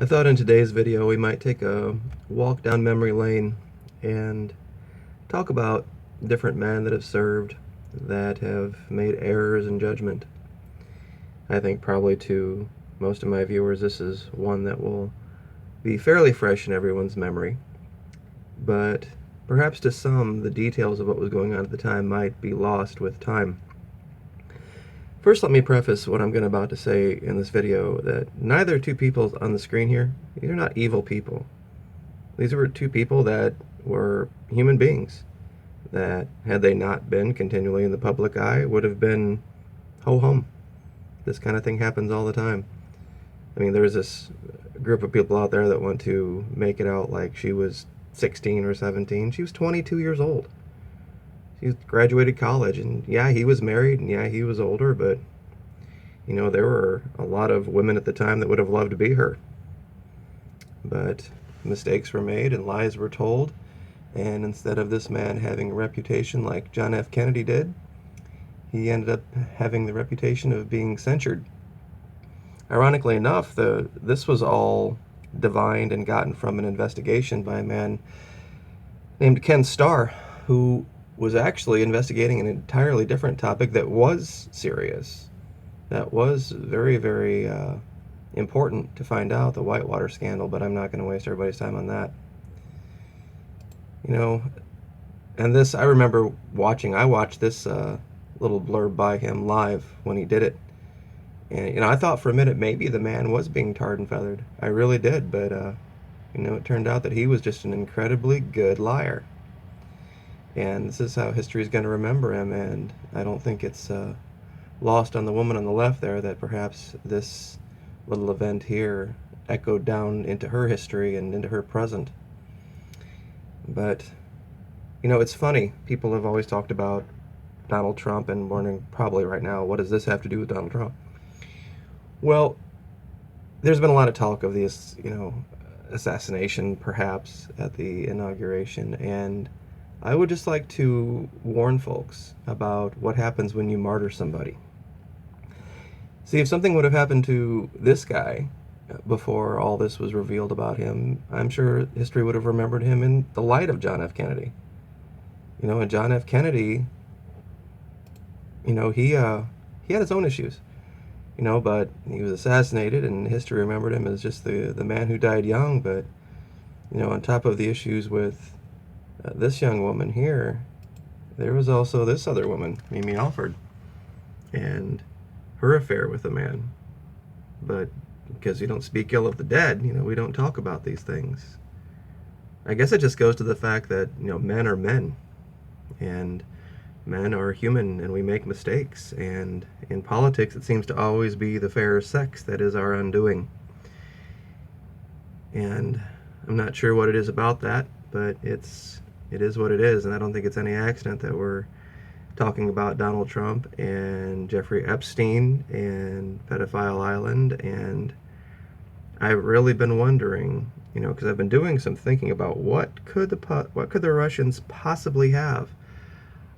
I thought in today's video we might take a walk down memory lane and talk about different men that have served that have made errors in judgment. I think probably to most of my viewers this is one that will be fairly fresh in everyone's memory, but perhaps to some the details of what was going on at the time might be lost with time. First, let me preface what I'm about to say in this video that neither two people on the screen here, these are not evil people. These were two people that were human beings that, had they not been continually in the public eye, would have been ho-hum. This kind of thing happens all the time. I mean, there's this group of people out there that want to make it out like she was 16 or 17. She was 22 years old. She graduated college, and yeah, he was married, and yeah, he was older, but there were a lot of women at the time that would have loved to be her. But mistakes were made and lies were told, and instead of this man having a reputation like John F. Kennedy did, he ended up having the reputation of being censured. Ironically enough, this was all divined and gotten from an investigation by a man named Ken Starr, who was actually investigating an entirely different topic that was serious, that was very, very important to find out, the Whitewater scandal, but I'm not going to waste everybody's time on that. And this, I remember I watched this little blurb by him live when he did it. And, I thought for a minute maybe the man was being tarred and feathered. I really did, but, it turned out that he was just an incredibly good liar. And this is how history is going to remember him, and I don't think it's lost on the woman on the left there that perhaps this little event here echoed down into her history and into her present. But, it's funny. People have always talked about Donald Trump and wondering probably right now, what does this have to do with Donald Trump? Well, there's been a lot of talk of this, assassination perhaps at the inauguration, and I would just like to warn folks about what happens when you martyr somebody. See, if something would have happened to this guy before all this was revealed about him, I'm sure history would have remembered him in the light of John F. Kennedy. And John F. Kennedy, he had his own issues, but he was assassinated, and history remembered him as just the man who died young. But, on top of the issues with this young woman here, there was also this other woman, Mimi Alford, and her affair with a man. But because you don't speak ill of the dead, we don't talk about these things. I guess it just goes to the fact that, men are men, and men are human, and we make mistakes, and in politics it seems to always be the fairer sex that is our undoing. And I'm not sure what it is about that, but it is what it is, and I don't think it's any accident that we're talking about Donald Trump and Jeffrey Epstein and Pedophile Island. And I've really been wondering, because I've been doing some thinking about what could the Russians possibly have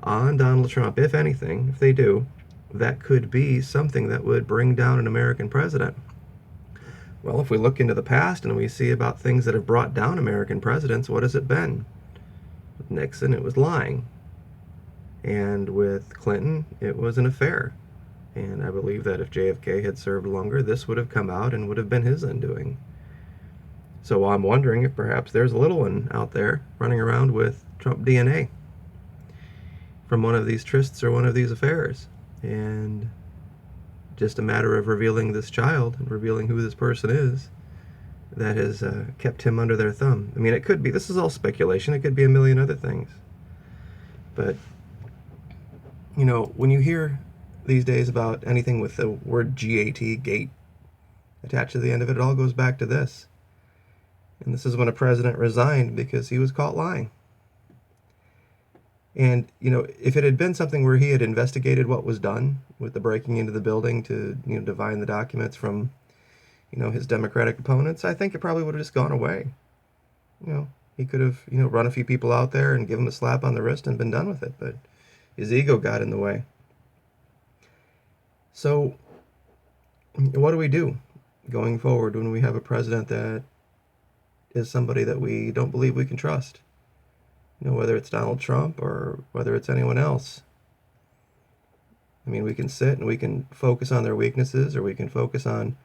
on Donald Trump, if anything, if they do, that could be something that would bring down an American president. Well, if we look into the past and we see about things that have brought down American presidents, what has it been? With Nixon, it was lying. And with Clinton, it was an affair. And I believe that if JFK had served longer, this would have come out and would have been his undoing. So I'm wondering if perhaps there's a little one out there running around with Trump DNA from one of these trysts or one of these affairs. And just a matter of revealing this child and revealing who this person is that has kept him under their thumb. I mean, it could be, this is all speculation, it could be a million other things. But, when you hear these days about anything with the word GAT, gate, attached to the end of it, it all goes back to this. And this is when a president resigned because he was caught lying. And, if it had been something where he had investigated what was done with the breaking into the building to, divine the documents from, his Democratic opponents, I think it probably would have just gone away. He could have, run a few people out there and give them a slap on the wrist and been done with it. But his ego got in the way. So what do we do? going forward when we have a president that is somebody that we don't believe we can trust. Whether it's Donald Trump or whether it's anyone else. I mean, we can sit and we can focus on their weaknesses, or we can focus on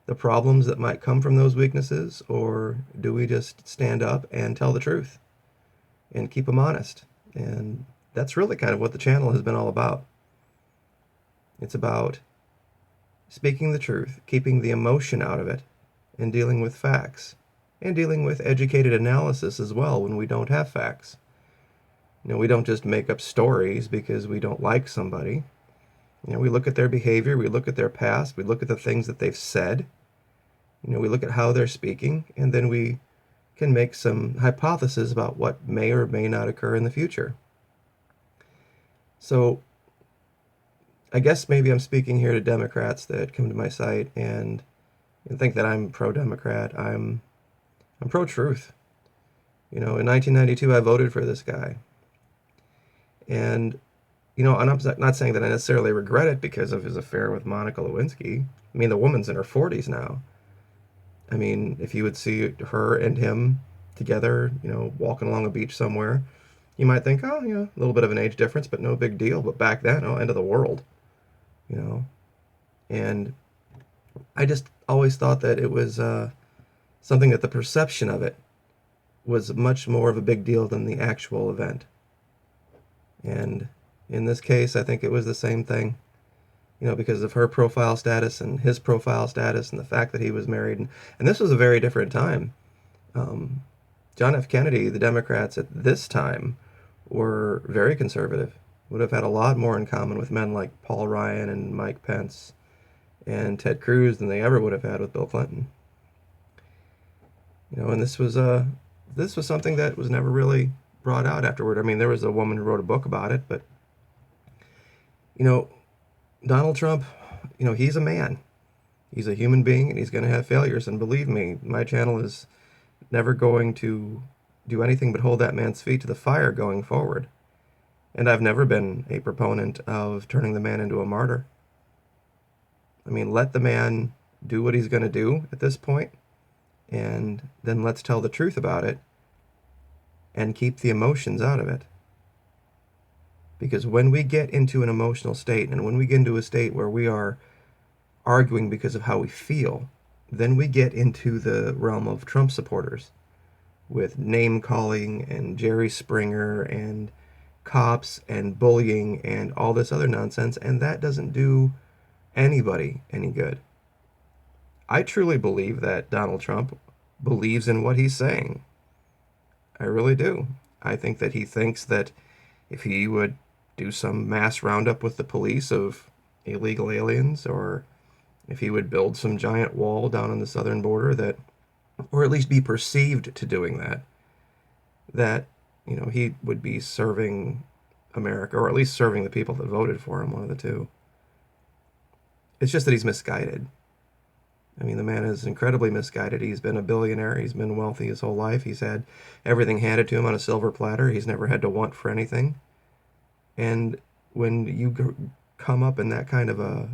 the problems that might come from those weaknesses, or do we just stand up and tell the truth and keep them honest? And that's really kind of what the channel has been all about. It's about speaking the truth, keeping the emotion out of it, and dealing with facts, and dealing with educated analysis as well when we don't have facts. We don't just make up stories because we don't like somebody. We look at their behavior, we look at their past, we look at the things that they've said, we look at how they're speaking, and then we can make some hypotheses about what may or may not occur in the future. So I guess maybe I'm speaking here to Democrats that come to my site and think that I'm pro-Democrat. I'm pro-truth. In 1992 I voted for this guy. And and I'm not saying that I necessarily regret it because of his affair with Monica Lewinsky. I mean, the woman's in her 40s now. I mean, if you would see her and him together, walking along a beach somewhere, you might think, oh, yeah, a little bit of an age difference, but no big deal. But back then, oh, end of the world, And I just always thought that it was something that the perception of it was much more of a big deal than the actual event. And in this case, I think it was the same thing, because of her profile status and his profile status and the fact that he was married. And this was a very different time. John F. Kennedy, the Democrats at this time, were very conservative, would have had a lot more in common with men like Paul Ryan and Mike Pence and Ted Cruz than they ever would have had with Bill Clinton. And this was something that was never really brought out afterward. I mean, there was a woman who wrote a book about it, but Donald Trump, he's a man. He's a human being, and he's going to have failures. And believe me, my channel is never going to do anything but hold that man's feet to the fire going forward. And I've never been a proponent of turning the man into a martyr. I mean, let the man do what he's going to do at this point, and then let's tell the truth about it and keep the emotions out of it. Because when we get into an emotional state, and when we get into a state where we are arguing because of how we feel, then we get into the realm of Trump supporters with name-calling and Jerry Springer and cops and bullying and all this other nonsense, and that doesn't do anybody any good. I truly believe that Donald Trump believes in what he's saying. I really do. I think that he thinks that if he would do some mass roundup with the police of illegal aliens, or if he would build some giant wall down on the southern border, that, or at least be perceived to doing that, he would be serving America, or at least serving the people that voted for him, one of the two. It's just that he's misguided. I mean, the man is incredibly misguided. He's been a billionaire. He's been wealthy his whole life. He's had everything handed to him on a silver platter. He's never had to want for anything. And when you come up in that kind of a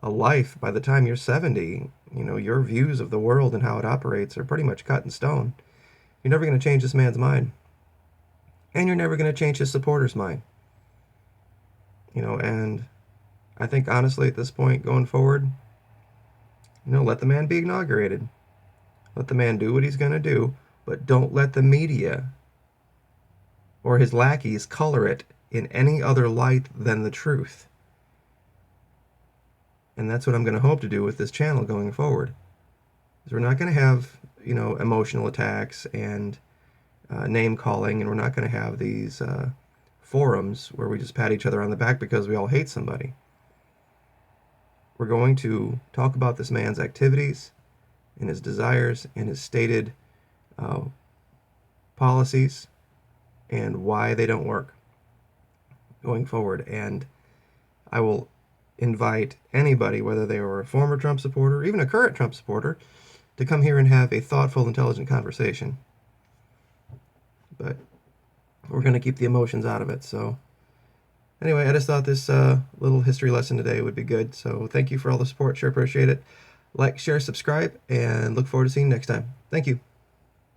life, by the time you're 70, your views of the world and how it operates are pretty much cut in stone. You're never going to change this man's mind. And you're never going to change his supporters' mind. And I think, honestly, at this point, going forward, let the man be inaugurated. Let the man do what he's going to do, but don't let the media or his lackeys color it in any other light than the truth. And that's what I'm going to hope to do with this channel going forward. We're not going to have, emotional attacks and name calling, and we're not going to have these forums where we just pat each other on the back because we all hate somebody. We're going to talk about this man's activities and his desires and his stated policies and why they don't work going forward. And I will invite anybody, whether they were a former Trump supporter or even a current Trump supporter, to come here and have a thoughtful, intelligent conversation. But we're going to keep the emotions out of it. So anyway, I just thought this little history lesson today would be good. So thank you for all the support. Sure appreciate it. Like, share, subscribe, and look forward to seeing you next time. Thank you.